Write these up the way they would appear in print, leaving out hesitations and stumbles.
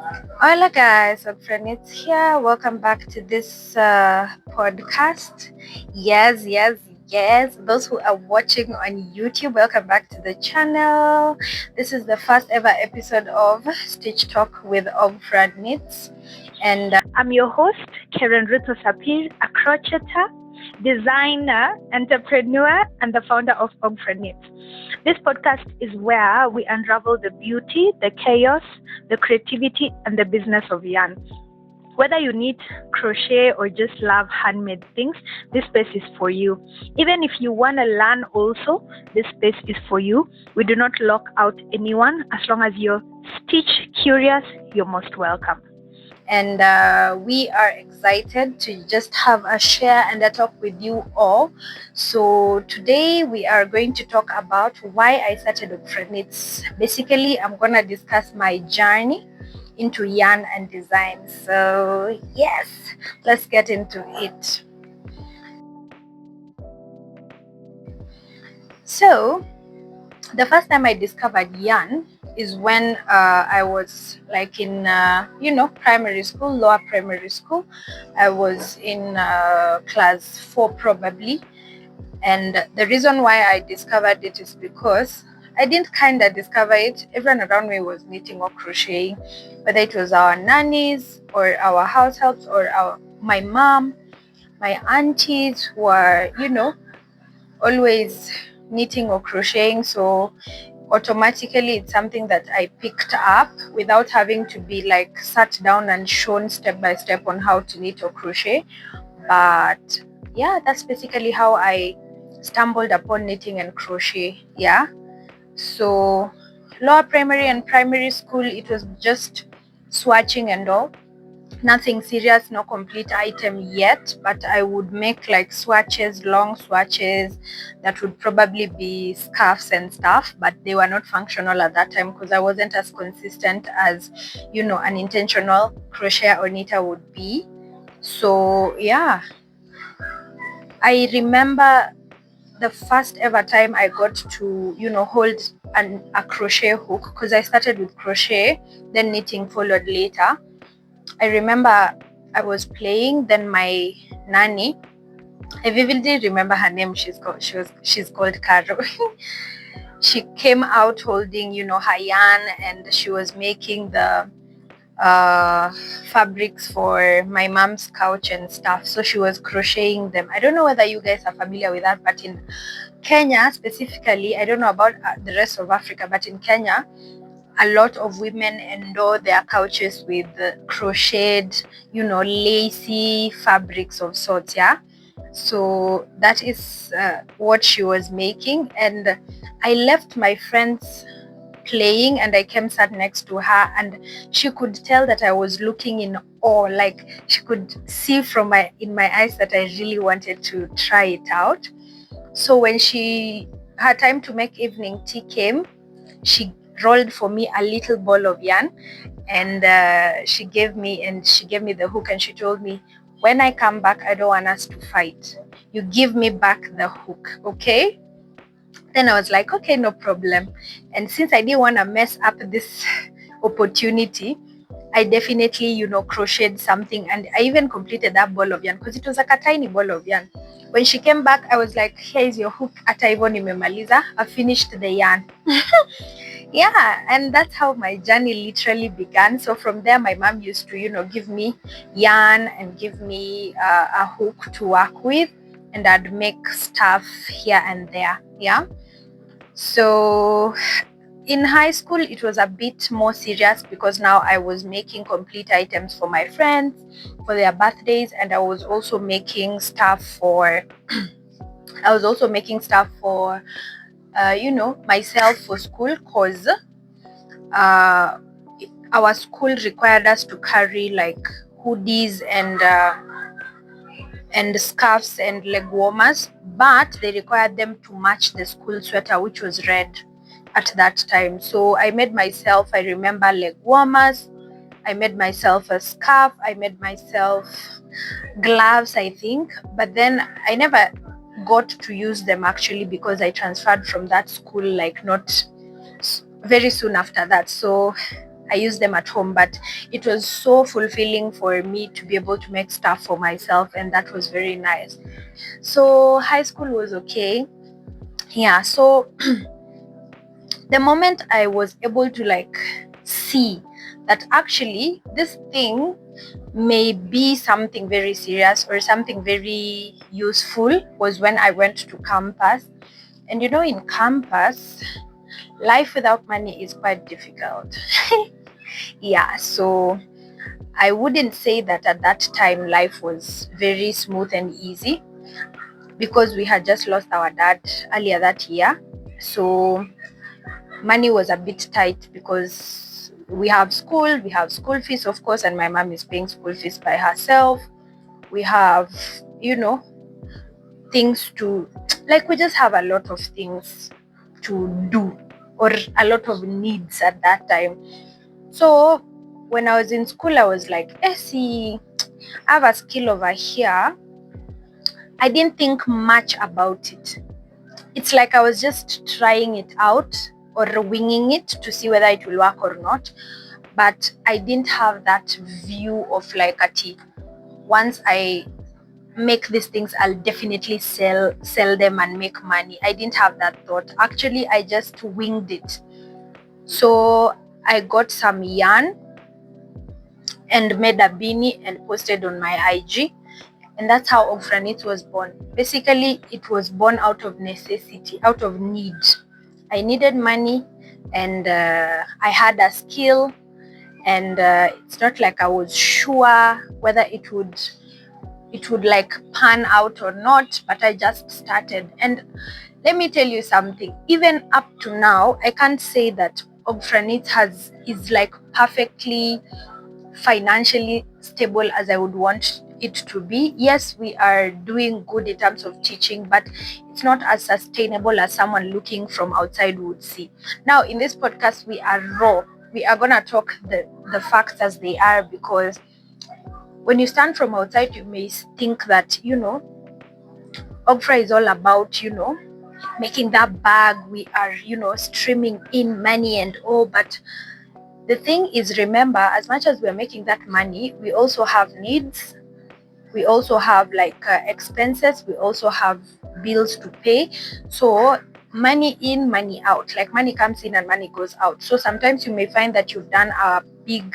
Hola guys, Ogfra here. Welcome back to this podcast. Yes. Those who are watching on YouTube, welcome back to the channel. This is the first ever episode of Stitch Talk with Ogfra, and I'm your host, Karen Ruto Sapir, a crocheter, designer, entrepreneur, and the founder of Ogfra. This podcast is where we unravel the beauty, the chaos, the creativity, and the business of yarn. Whether you need crochet or just love handmade things, this space is for you. Even if you want to learn also, this space is for you. We do not lock out anyone. As long as you're stitch curious, you're most welcome. And we are excited to just have a share and a talk with you all. So today we are going to talk about why I started Ogfra. Basically, I'm going to discuss my journey into yarn and design. So yes, let's get into it. So the first time I discovered yarn is when I was like in primary school, lower primary school. I was in class 4 probably, and the reason why I discovered it is because I didn't kind of discover it. Everyone around me was knitting or crocheting, whether it was our nannies or our house helps or my mom, my aunties were always knitting or crocheting. So automatically it's something that I picked up without having to be like sat down and shown step by step on how to knit or crochet. But yeah, that's basically how I stumbled upon knitting and crochet. Yeah. So lower primary and primary school, it was just swatching and all. Nothing serious, no complete item yet, but I would make like swatches, long swatches that would probably be scarves and stuff, but they were not functional at that time because I wasn't as consistent as an intentional crochet or knitter would be. So yeah, I remember the first ever time I got to hold a crochet hook, because I started with crochet, then knitting followed later. I remember I was playing, then my nanny, I vividly remember her name. She's called Caro. She came out holding her yarn, and she was making the uh fabrics for my mom's couch and stuff. So she was crocheting them. I don't know whether you guys are familiar with that, but in Kenya specifically, I don't know about the rest of Africa, but in Kenya, a lot of women endure their couches with crocheted, lacy fabrics of sorts. Yeah. So that is what she was making. And I left my friends playing and I came sat next to her, and she could tell that I was looking in awe. Like she could see from my eyes that I really wanted to try it out. So when her time to make evening tea came, she rolled for me a little ball of yarn, and she gave me the hook, and she told me, when I come back, I don't want us to fight. You give me back the hook, okay? Then I was like, okay, no problem. And since I didn't want to mess up this opportunity, I definitely, crocheted something, and I even completed that ball of yarn because it was like a tiny ball of yarn. When she came back, I was like, here's your hook. Hata hivyo nimemaliza. I finished the yarn. Yeah, and that's how my journey literally began. So from there, my mom used to, give me yarn and give me a hook to work with, and I'd make stuff here and there. Yeah. So in high school, it was a bit more serious because now I was making complete items for my friends for their birthdays, and I was also making stuff for myself for school, because our school required us to carry like hoodies and scarves and leg warmers, but they required them to match the school sweater, which was red at that time. So I made myself, I remember, leg warmers. I made myself a scarf. I made myself gloves, I think, but then I never got to use them actually because I transferred from that school like not very soon after that. So I use them at home, but it was so fulfilling for me to be able to make stuff for myself, and that was very nice. So high school was okay. Yeah, so the moment I was able to like see that actually this thing may be something very serious or something very useful was when I went to campus. And you know, in campus, life without money is quite difficult. Yeah, so I wouldn't say that at that time life was very smooth and easy, because we had just lost our dad earlier that year. So money was a bit tight because we have school fees, of course, and my mom is paying school fees by herself. We have, you know, things to, like, we just have a lot of things to do, or a lot of needs at that time. So when I was in school, I was like, see, I have a skill over here. I didn't think much about it. It's like I was just trying it out or winging it to see whether it will work or not. But I didn't have that view of like, once I make these things, I'll definitely sell them and make money. I didn't have that thought. Actually, I just winged it. So I got some yarn and made a beanie and posted on my IG. And that's how Ogfra was born. Basically, it was born out of necessity, out of need. I needed money, and I had a skill, and it's not like I was sure whether it would like pan out or not, but I just started. And let me tell you something, even up to now, I can't say that Ogfra is like perfectly financially stable as I would want it to be. Yes, we are doing good in terms of teaching, but it's not as sustainable as someone looking from outside would see. Now, in this podcast, we are raw. We are gonna talk the facts as they are, because when you stand from outside, you may think that, Ogfra is all about, making that bag. We are, streaming in money and all, but the thing is, remember, as much as we're making that money, we also have needs. We also have like expenses. We also have bills to pay. So money in, money out. Like, money comes in and money goes out. So sometimes you may find that you've done a big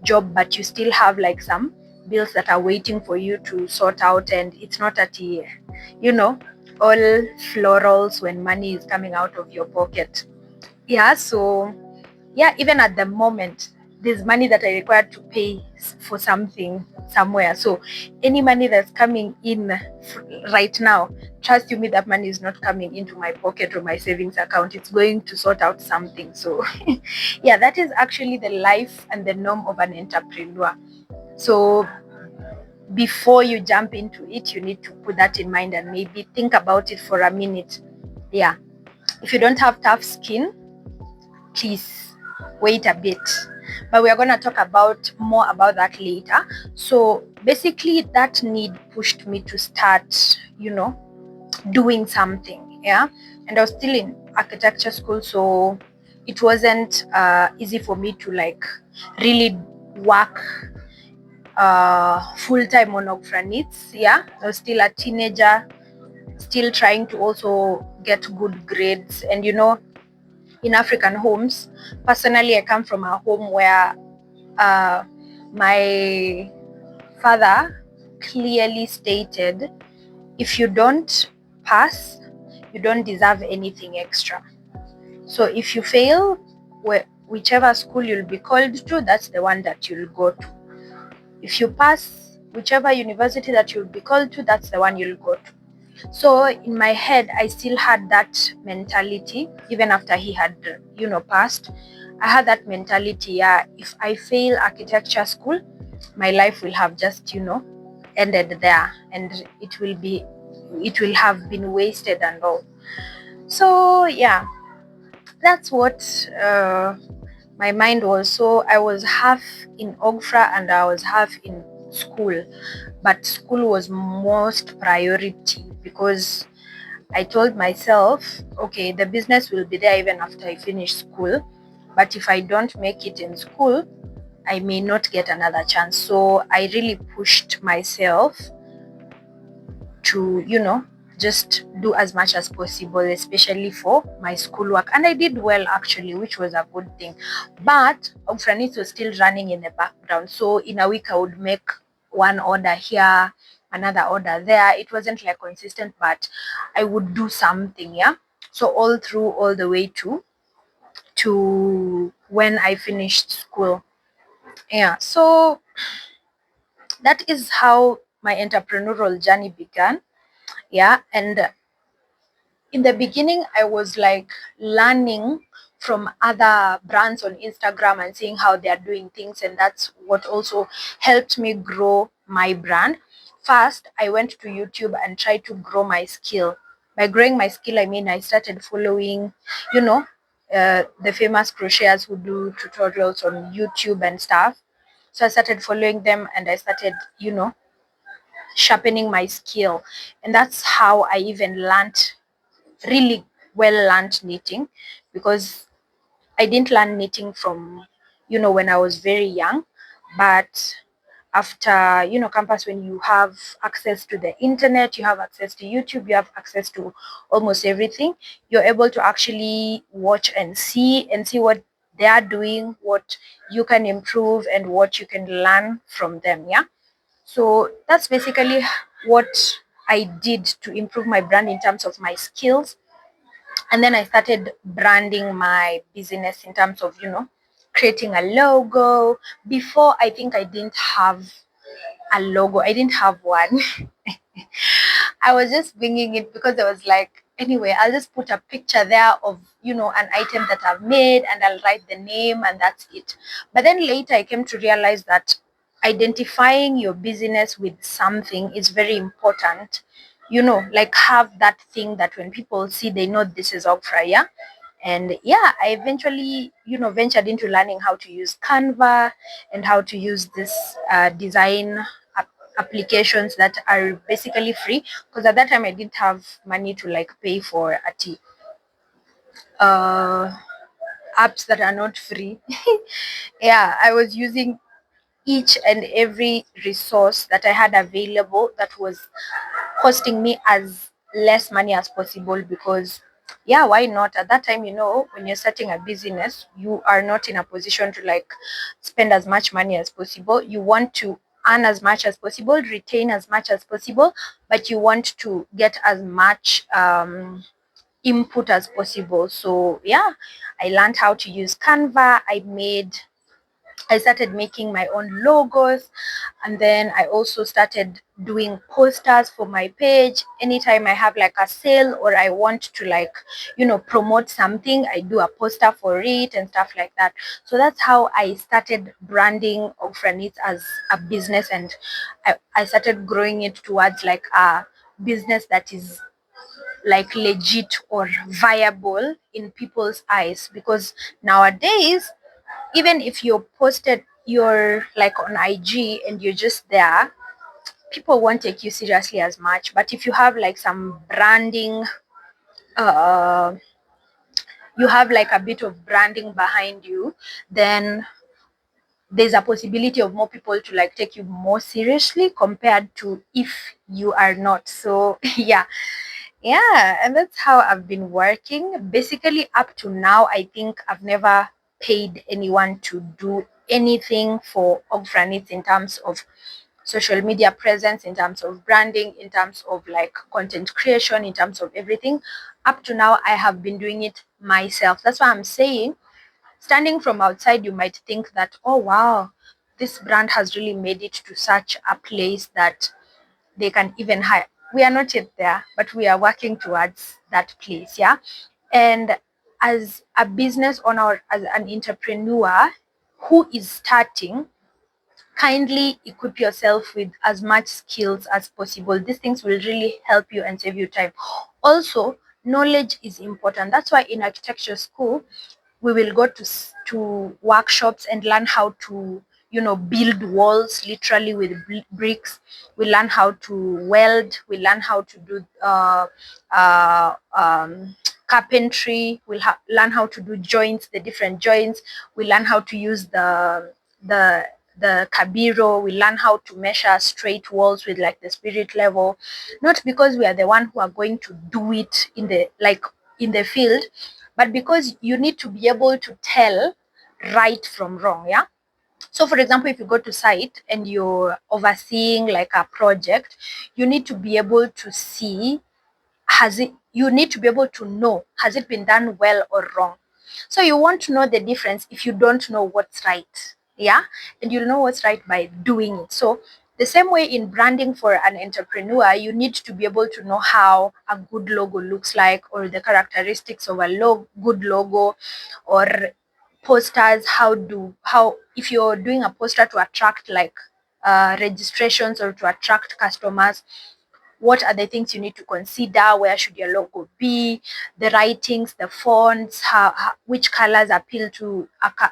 job, but you still have like some bills that are waiting for you to sort out, and it's not at all florals when money is coming out of your pocket. Yeah, so yeah, even at the moment, there's money that I require to pay for something somewhere. So any money that's coming in right now, trust you me, that money is not coming into my pocket or my savings account. It's going to sort out something. So yeah, that is actually the life and the norm of an entrepreneur. So before you jump into it, you need to put that in mind and maybe think about it for a minute. Yeah. If you don't have tough skin, please wait a bit, but we are going to talk about more about that later. So basically, that need pushed me to start, doing something. Yeah. And I was still in architecture school, so it wasn't easy for me to like really work full-time on Ogfra. Yeah, I was still a teenager, still trying to also get good grades. And in African homes, personally, I come from a home where my father clearly stated, if you don't pass, you don't deserve anything extra. So if you fail, whichever school you'll be called to, that's the one that you'll go to. If you pass, whichever university that you'll be called to, that's the one you'll go to. So in my head, I still had that mentality, even after he had, passed. I had that mentality, yeah, if I fail architecture school, my life will have just, ended there, and it will have been wasted and all. So yeah, that's what my mind was. So I was half in Ogfra and I was half in school, but school was most priority, because I told myself, okay, the business will be there even after I finish school, but if I don't make it in school, I may not get another chance. So I really pushed myself to, just do as much as possible, especially for my schoolwork. And I did well actually, which was a good thing. But Ogfra was still running in the background. So in a week, I would make one order here, another order there. It wasn't like consistent, but I would do something, yeah. So all through, all the way to when I finished school. Yeah. So that is how my entrepreneurial journey began. Yeah. And in the beginning, I was like learning from other brands on Instagram and seeing how they are doing things, and that's what also helped me grow my brand. First, I went to YouTube and tried to grow my skill. By growing my skill, I mean I started following, the famous crocheters who do tutorials on YouTube and stuff. So I started following them, and I started, sharpening my skill. And that's how I even learned really well learned knitting, because I didn't learn knitting from, when I was very young, but after, campus, when you have access to the internet, you have access to YouTube, you have access to almost everything, you're able to actually watch and see what they are doing, what you can improve, and what you can learn from them. Yeah. So that's basically what I did to improve my brand in terms of my skills. And then I started branding my business in terms of, creating a logo. Before, I think I didn't have a logo, I didn't have one. I was just winging it because I was like, anyway, I'll just put a picture there of, an item that I've made, and I'll write the name, and that's it. But then later I came to realize that identifying your business with something is very important. Like have that thing that when people see, they know this is Ogfra, yeah. And yeah, I eventually, ventured into learning how to use Canva and how to use this design applications that are basically free, because at that time I didn't have money to like pay for uh, apps that are not free. Yeah, I was using each and every resource that I had available that was costing me as less money as possible, because yeah, why not? At that time, when you're starting a business, you are not in a position to like spend as much money as possible. You want to earn as much as possible, retain as much as possible, but you want to get as much input as possible. So yeah, I learned how to use Canva. I started making my own logos, and then I also started doing posters for my page. Anytime I have like a sale, or I want to like, promote something, I do a poster for it and stuff like that. So that's how I started branding Ogfra as a business, and I started growing it towards like a business that is like legit or viable in people's eyes, because nowadays, even if you're like on IG and you're just there, people won't take you seriously as much. But if you have like some branding, uh you have like a bit of branding behind you, then there's a possibility of more people to like take you more seriously compared to if you are not. So yeah. Yeah, and that's how I've been working. Basically, up to now, I think I've never paid anyone to do anything for Ogfra in terms of social media presence, in terms of branding, in terms of like content creation, in terms of everything. Up to now, I have been doing it myself. That's why I'm saying, standing from outside, you might think that, oh wow, this brand has really made it to such a place that they can even hire. We are not yet there, but we are working towards that place. Yeah. And as a business owner, or as an entrepreneur who is starting, kindly equip yourself with as much skills as possible. These things will really help you and save you time. Also, knowledge is important. That's why in architecture school, we will go to workshops and learn how to, build walls literally with bricks. We learn how to weld. We learn how to do carpentry, we'll learn how to do joints, the different joints. We learn how to use the the kabiro. We learn how to measure straight walls with like the spirit level, not because we are the one who are going to do it in the in the field, but because you need to be able to tell right from wrong. Yeah. So for example, if you go to site and you're overseeing like a project, you need to be able to see, you need to be able to know, has it been done well or wrong? So you want to know the difference if you don't know what's right. Yeah. And you'll know what's right by doing it. So the same way in branding for an entrepreneur, you need to be able to know how a good logo looks like, or the characteristics of a good logo, or posters. How if you're doing a poster to attract like registrations or to attract customers, what are the things you need to consider? Where should your logo be? The writings, the fonts, which colors appeal to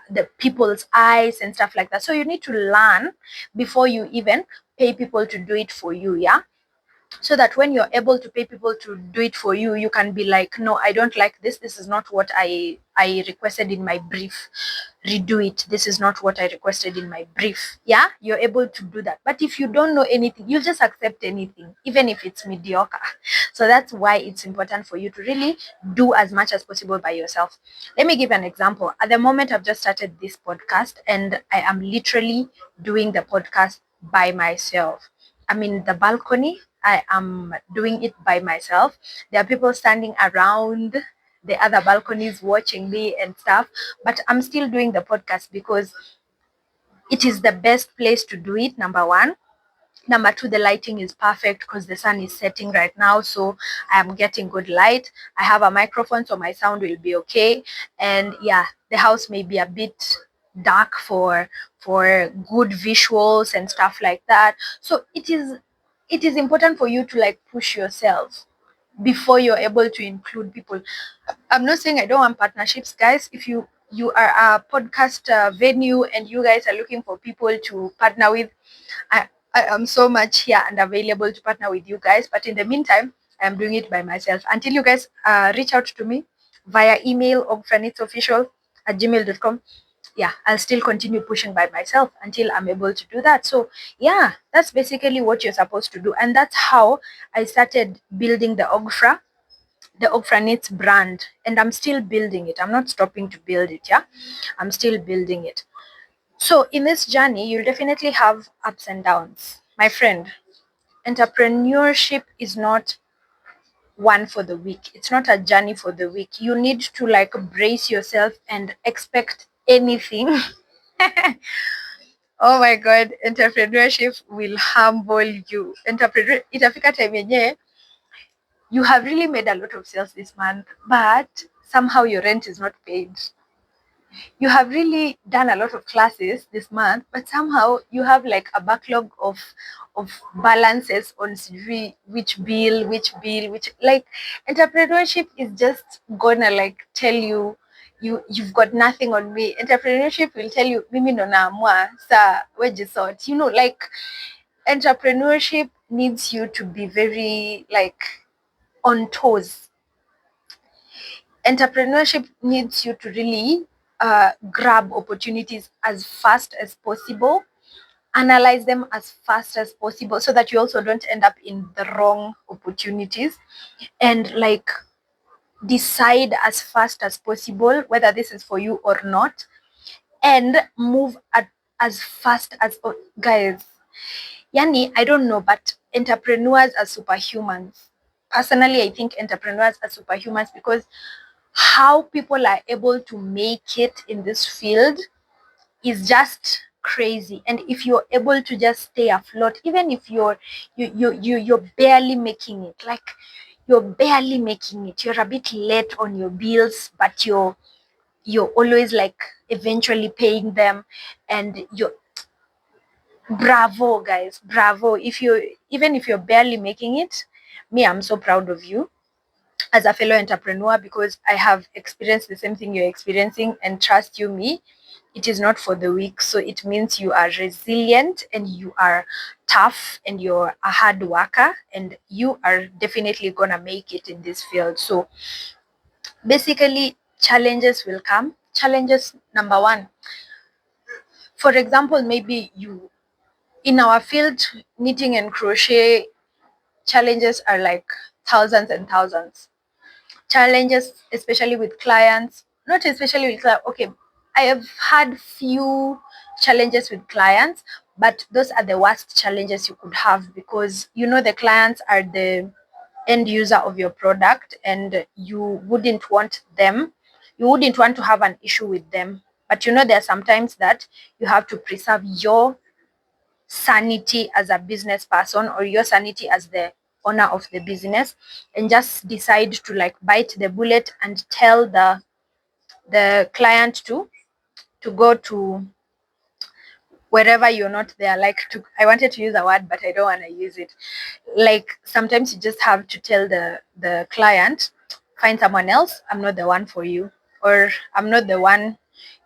the people's eyes and stuff like that. So you need to learn before you even pay people to do it for you. Yeah. So that when you're able to pay people to do it for you, you can be like, no, I don't like this. This is not what I requested in my brief. Redo it. This is not what I requested in my brief. Yeah, you're able to do that. But if you don't know anything, you'll just accept anything, even if it's mediocre. So that's why it's important for you to really do as much as possible by yourself. Let me give an example. At the moment, I've just started this podcast, and I am literally doing the podcast by myself. I'm in the balcony. I am doing it by myself. There are people standing around the other balconies watching me and stuff, but I'm still doing the podcast because it is the best place to do it, number one. Number two, the lighting is perfect because the sun is setting right now, so I am getting good light. I have a microphone, so my sound will be okay. And yeah, the house may be a bit dark for good visuals and stuff like that. So it is important for you to like push yourself before you're able to include people. I'm not saying I don't want partnerships, guys. If you are a podcast venue and you guys are looking for people to partner with, I, I am so much here and available to partner with you guys. But in the meantime, I am doing it by myself. Until you guys reach out to me via email, ogfranitsofficial@gmail.com. Yeah, I'll still continue pushing by myself until I'm able to do that. So yeah, that's basically what you're supposed to do. And that's how I started building the Ogfra Knits brand, and I'm still building it. I'm not stopping to build it. Yeah, I'm still building it. So in this journey, you'll definitely have ups and downs. My friend, entrepreneurship is not one for the week. It's not a journey for the week. You need to like brace yourself and expect anything. Oh my God, entrepreneurship will humble you. Itafika time yenye, you have really made a lot of sales this month, but somehow your rent is not paid. You have really done a lot of classes this month, but somehow you have like a backlog of balances on which like entrepreneurship is just gonna like tell you you've got nothing on me. Entrepreneurship will tell you mimi ndo naamua sa wejisort. You know, like entrepreneurship needs you to be very like on toes. Entrepreneurship needs you to really grab opportunities as fast as possible, analyze them as fast as possible so that you also don't end up in the wrong opportunities, and like decide as fast as possible whether this is for you or not, and move at as fast as guys. Yani, I don't know, but entrepreneurs are superhumans. Personally, I think entrepreneurs are superhumans because how people are able to make it in this field is just crazy. And if you're able to just stay afloat, even if you're barely making it, like you're barely making it, you're a bit late on your bills, but you're always like eventually paying them, and you're bravo, guys, bravo. If you're barely making it, me, I'm so proud of you as a fellow entrepreneur, because I have experienced the same thing you're experiencing, and trust you me, it is not for the weak. So it means you are resilient and you are tough and you're a hard worker, and you are definitely gonna make it in this field. So Basically, challenges will come. Challenges number one, for example, maybe you in our field, knitting and crochet, challenges are like thousands and thousands. Challenges, especially with clients, not especially with clients. Okay, I have had few challenges with clients, but those are the worst challenges you could have, because the clients are the end user of your product, and you wouldn't want to have an issue with them. But there are sometimes that you have to preserve your sanity as a business person, or your sanity as the owner of the business, and just decide to like bite the bullet and tell the client to go to wherever you're not there. Like, I wanted to use a word, but I don't want to use it. Like, sometimes you just have to tell the client, find someone else, I'm not the one for you, or I'm not the one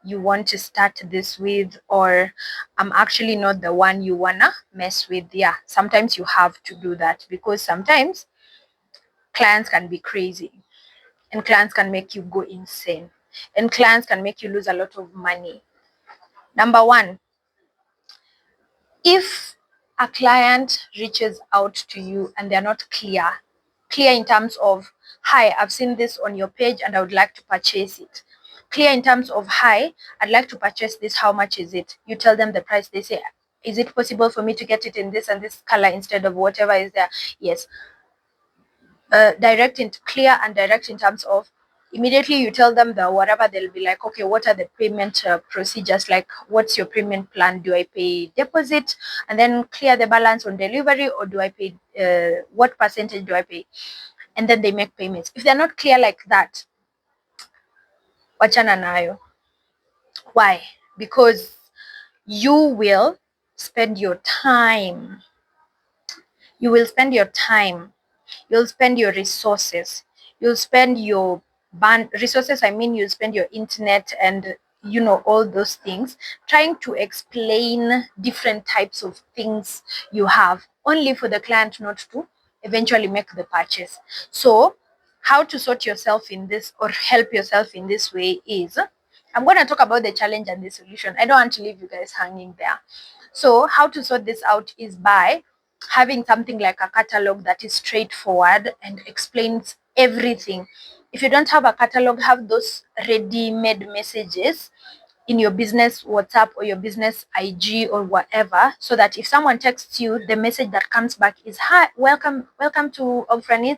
you want to start this with, or I'm actually not the one you wanna mess with. Yeah, sometimes you have to do that, because sometimes clients can be crazy, and clients can make you go insane, and clients can make you lose a lot of money. Number one, if a client reaches out to you and they're not clear in terms of, hi, I've seen this on your page and I would like to purchase it. Clear in terms of, hi, I'd like to purchase this, how much is it? You tell them the price. They say, is it possible for me to get it in this and this color instead of whatever is there? Yes. Clear and direct in terms of, immediately you tell them the whatever, they'll be like, okay, what are the payment procedures? Like, what's your payment plan? Do I pay deposit and then clear the balance on delivery, or do I pay, what percentage do I pay? And then they make payments. If they're not clear like that, wachana nayo. Why? Because you will spend your time. You will spend your time. You'll spend your resources. You'll spend your resources. I mean, you'll spend your internet and all those things trying to explain different types of things you have, only for the client not to eventually make the purchase. So how to sort yourself in this, or help yourself in this way, is I'm going to talk about the challenge and the solution. I don't want to leave you guys hanging there. So how to sort this out is by having something like a catalog that is straightforward and explains everything. If you don't have a catalog, have those ready-made messages in your business WhatsApp or your business IG or whatever, so that if someone texts you, the message that comes back is, hi, welcome to Ogfra.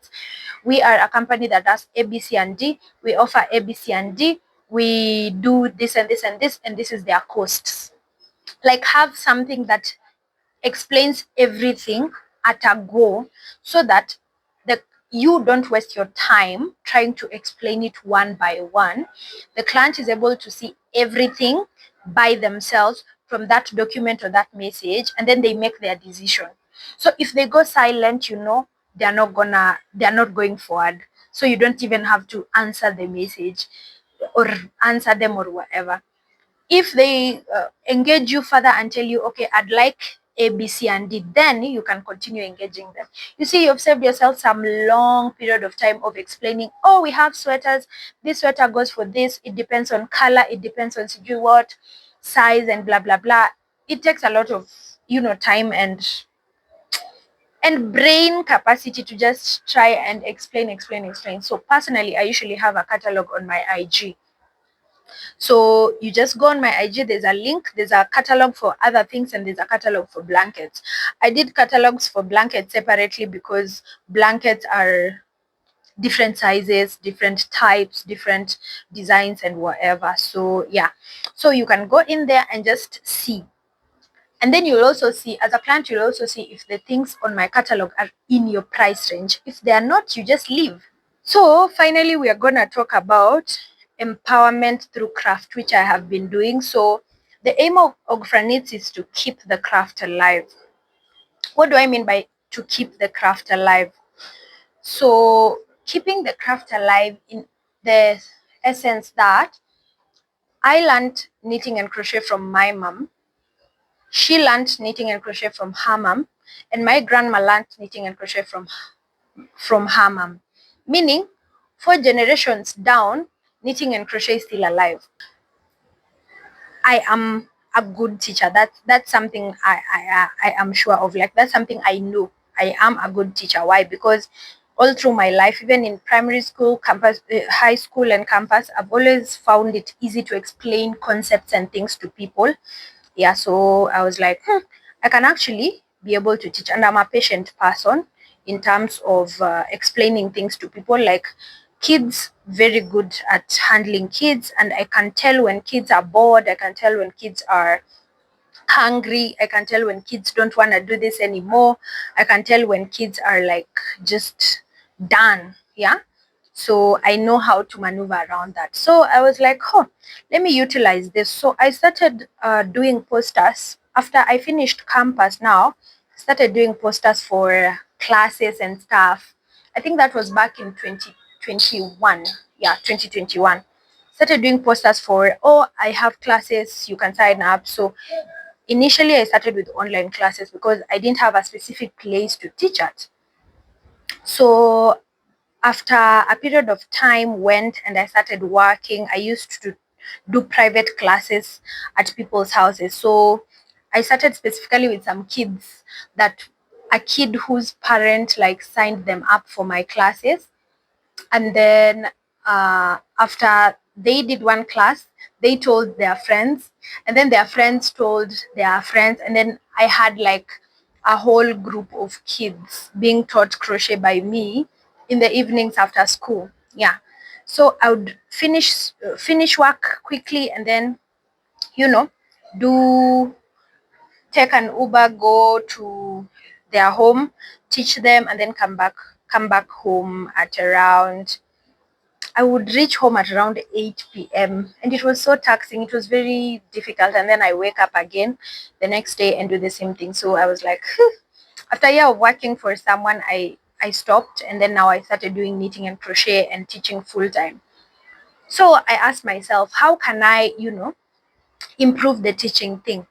We are a company that does ABC and D. We offer ABC and D. We do this and this and this, and this is their costs. Like, have something that explains everything at a go, so that you don't waste your time trying to explain it one by one. The client is able to see everything by themselves from that document or that message, and then they make their decision. So if they go silent, they're not going forward. So you don't even have to answer the message or answer them or whatever. If they engage you further and tell you, okay, I'd like A, B, C, and D, then you can continue engaging them. You see, you've saved yourself some long period of time of explaining, oh, we have sweaters. This sweater goes for this. It depends on color. It depends on what size and blah, blah, blah. It takes a lot of, time and brain capacity to just try and explain. So personally, I usually have a catalog on my IG. So you just go on my IG, there's a link, there's a catalog for other things, and there's a catalog for blankets. I did catalogs for blankets separately because blankets are different sizes, different types, different designs, and whatever. So yeah, so you can go in there and just see. And then you'll also see, as a client, you'll also see if the things on my catalog are in your price range. If they are not, you just leave. So finally, we are going to talk about empowerment through craft, which I have been doing. So the aim of Ogfra is to keep the craft alive. What do I mean by to keep the craft alive? So keeping the craft alive in the essence that I learned knitting and crochet from my mom. She learned knitting and crochet from her mom, and my grandma learned knitting and crochet from her mom. Meaning, 4 generations down, knitting and crochet is still alive. I am a good teacher. That's something I am sure of. Like, that's something I know. I am a good teacher. Why? Because all through my life, even in primary school, campus, high school, and campus, I've always found it easy to explain concepts and things to people. Yeah, so I was like, I can actually be able to teach, and I'm a patient person in terms of explaining things to people. Like, kids, very good at handling kids, and I can tell when kids are bored. I can tell when kids are hungry. I can tell when kids don't want to do this anymore. I can tell when kids are like just done. Yeah, so I know how to maneuver around that. So I was like, oh, let me utilize this. So I started doing posters after I finished campus. Now started doing posters for classes and stuff. I think that was back in 2021. Yeah, 2021. Started doing posters for, oh, I have classes, you can sign up. So initially I started with online classes because I didn't have a specific place to teach at. So after a period of time went and I started working, I used to do private classes at people's houses. So I started specifically with some kids, that a kid whose parent like signed them up for my classes. And then after they did one class, they told their friends, and then their friends told their friends, and then I had like a whole group of kids being taught crochet by me in the evenings after school. Yeah, so I would finish work quickly, and then you know do take an Uber, go to their home, teach them, and then come back home at around, I would reach home at around 8 p.m. and it was so taxing. It was very difficult. And then I wake up again the next day and do the same thing. So I was like, after a year of working for someone, I stopped, and then now I started doing knitting and crochet and teaching full time. So I asked myself, how can I, improve the teaching thing?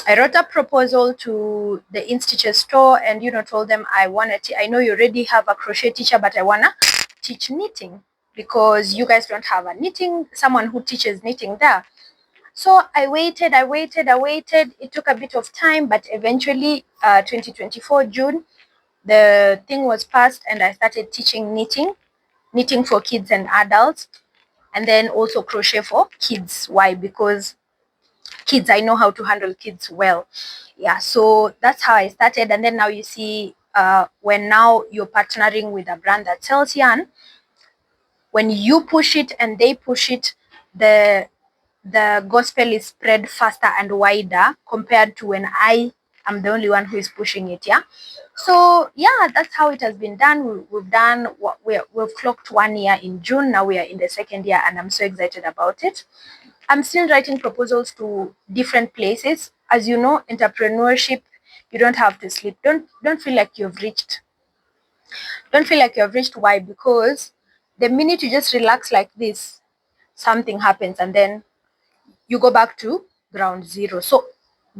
I wrote a proposal to the Institute store and told them I wanted to, I know you already have a crochet teacher, but I wanna teach knitting because you guys don't have a knitting, someone who teaches knitting there. So I waited. It took a bit of time, but eventually 2024 June, the thing was passed and I started teaching knitting for kids and adults, and then also crochet for kids. Why? Because kids, I know how to handle kids well. Yeah, so that's how I started. And then now you see, when now you're partnering with a brand that sells yarn, when you push it and they push it, the gospel is spread faster and wider compared to when I am the only one who is pushing it. Yeah, so yeah, that's how it has been done. We've done what we've clocked 1 year in June. Now we are in the second year and I'm so excited about it. I'm still writing proposals to different places. As you know, entrepreneurship, you don't have to sleep. Don't feel like you've reached. Don't feel like you've reached. Why? Because the minute you just relax like this, something happens and then you go back to ground zero. So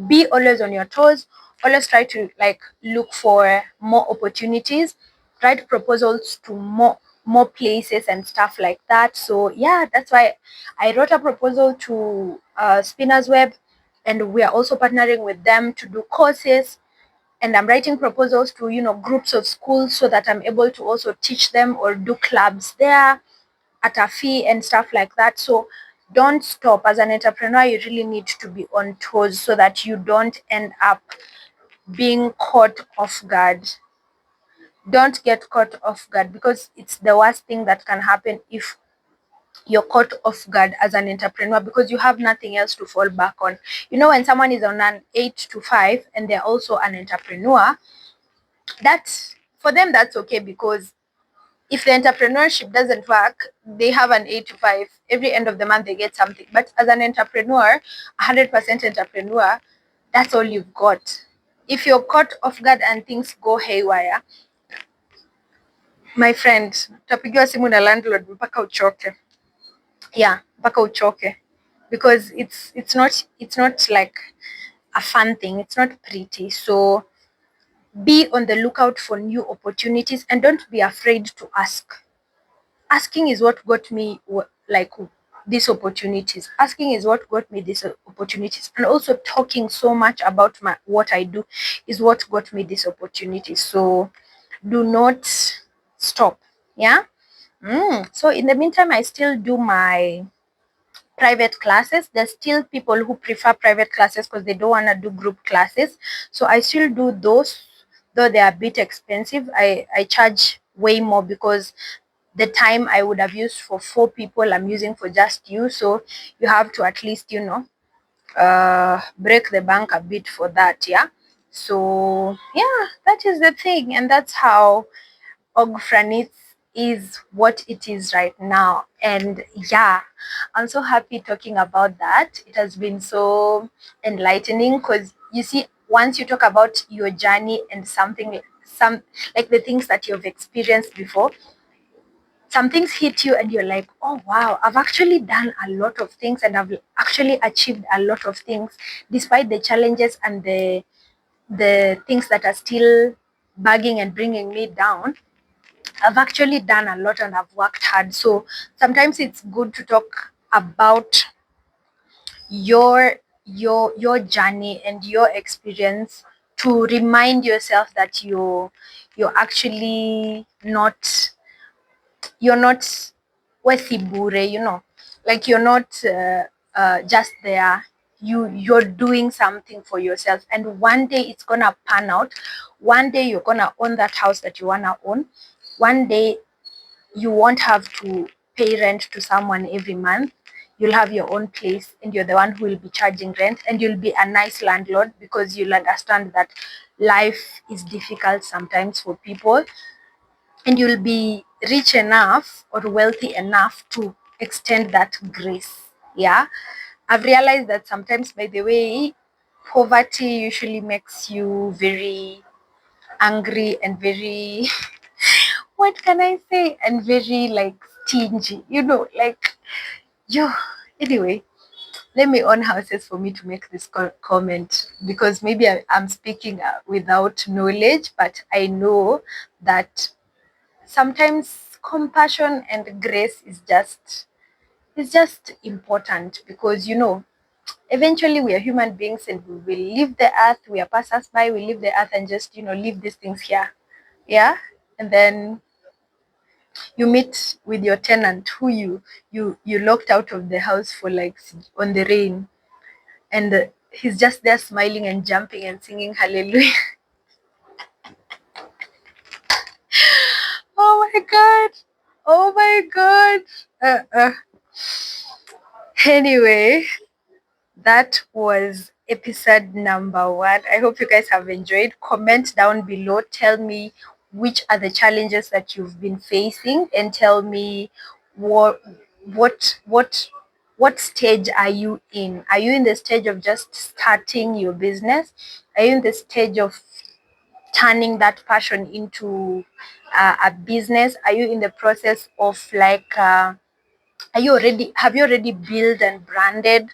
be always on your toes. Always try to like look for more opportunities, write proposals to more places and stuff like that. So yeah, that's why I wrote a proposal to Spinners Web, and we are also partnering with them to do courses. And I'm writing proposals to groups of schools so that I'm able to also teach them or do clubs there at a fee and stuff like that. So don't stop. As an entrepreneur, you really need to be on toes so that you don't end up being caught off guard. Don't get caught off guard, because it's the worst thing that can happen if you're caught off guard as an entrepreneur, because you have nothing else to fall back on. When someone is on an 8 to 5 and they're also an entrepreneur, that's for them, that's okay, because if the entrepreneurship doesn't work, they have an 8 to 5. Every end of the month, they get something. But as an entrepreneur, 100% entrepreneur, that's all you've got. If you're caught off guard and things go haywire, my friend, utapigiwa simu na landlord mpaka uchoke. Yeah, mpaka uchoke, because it's not like a fun thing. It's not pretty. So be on the lookout for new opportunities and don't be afraid to ask. asking is what got me like these opportunities. Asking is what got me these opportunities, and also talking so much about my what I do is what got me these opportunities. So do not stop. Yeah. So in the meantime, I still do my private classes. There's still people who prefer private classes because they don't want to do group classes. So I still do those, though they are a bit expensive. I charge way more because the time I would have used for 4 people, I'm using for just you. So you have to at least, break the bank a bit for that. Yeah. So yeah, that is the thing. And that's how Ogfra is what it is right now. And yeah, I'm so happy talking about that. It has been so enlightening because you see, once you talk about your journey and some like the things that you've experienced before, some things hit you and you're like, oh wow, I've actually done a lot of things and I've actually achieved a lot of things despite the challenges and the things that are still bugging and bringing me down. I've actually done a lot and I've worked hard. So sometimes it's good to talk about your journey and your experience to remind yourself that you're actually not you're not wethibure, like you're not just there. You're doing something for yourself, and one day it's gonna pan out. One day you're gonna own that house that you wanna own. One day you won't have to pay rent to someone every month. You'll have your own place and you're the one who will be charging rent, and you'll be a nice landlord because you'll understand that life is difficult sometimes for people, and you'll be rich enough or wealthy enough to extend that grace. Yeah. I've realized that sometimes, by the way, poverty usually makes you very angry and very what can I say? And very like stingy, like yo. Anyway, let me own houses for me to make this comment because maybe I'm speaking without knowledge, but I know that sometimes compassion and grace is just important because eventually we are human beings and we will leave the earth. We are passers by. We leave the earth and just leave these things here. Yeah. And then you meet with your tenant who you locked out of the house for like on the rain, and he's just there smiling and jumping and singing hallelujah. Oh my god, oh my god. Anyway, that was episode number 1. I hope you guys have enjoyed. Comment down below, tell me which are the challenges that you've been facing, and tell me what what what what stage are you in. Are you in the stage of just starting your business? Are you in the stage of turning that passion into a business? Are you in the process of like have you already built and branded,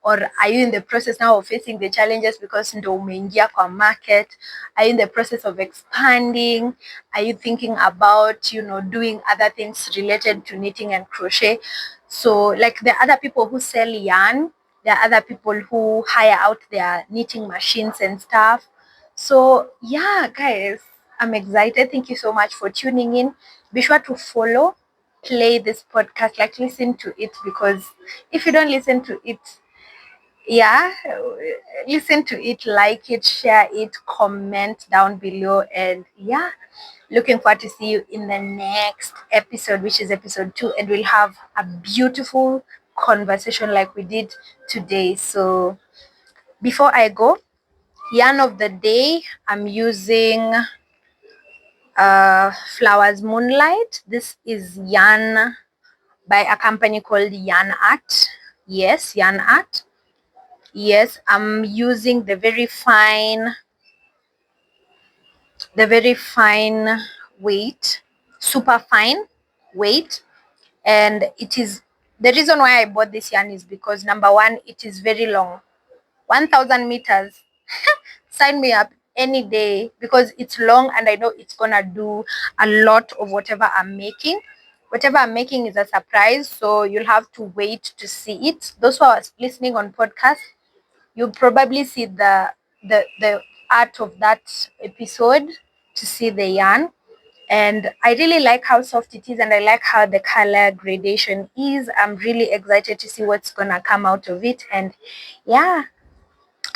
or are you in the process now of facing the challenges because ndo umeingia kwa market? Are you in the process of expanding? Are you thinking about doing other things related to knitting and crochet? So like there are other people who sell yarn, there are other people who hire out their knitting machines and stuff. So yeah, guys, I'm excited. Thank you so much for tuning in. Be sure to follow, play this podcast, like listen to it, because if you don't listen to it, yeah, listen to it, like it, share it, comment down below, and yeah, looking forward to see you in the next episode, which is episode 2, and we'll have a beautiful conversation like we did today. So before I go, yarn of the day, I'm using Flowers Moonlight. This is yarn by a company called Yarn Art. Yes, Yarn Art. Yes, I'm using the very fine weight, super fine weight. And it is the reason why I bought this yarn is because number one, it is very long, 1,000 meters. Sign me up any day because it's long and I know it's gonna do a lot of whatever I'm making. whatever I'm making is a surprise, so you'll have to wait to see it. Those who are listening on podcast, you'll probably see the art of that episode to see the yarn. And I really like how soft it is, and I like how the color gradation is. I'm really excited to see what's gonna come out of it. And yeah,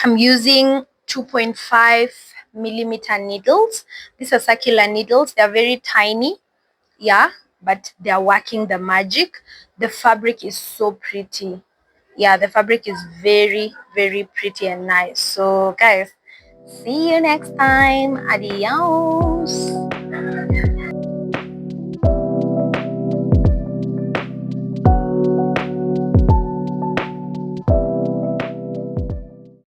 I'm using 2.5 millimeter needles. These are circular needles. They're very tiny, yeah, but they're working the magic. The fabric is so pretty. Yeah, the fabric is very, very pretty and nice. So guys, see you next time. Adios.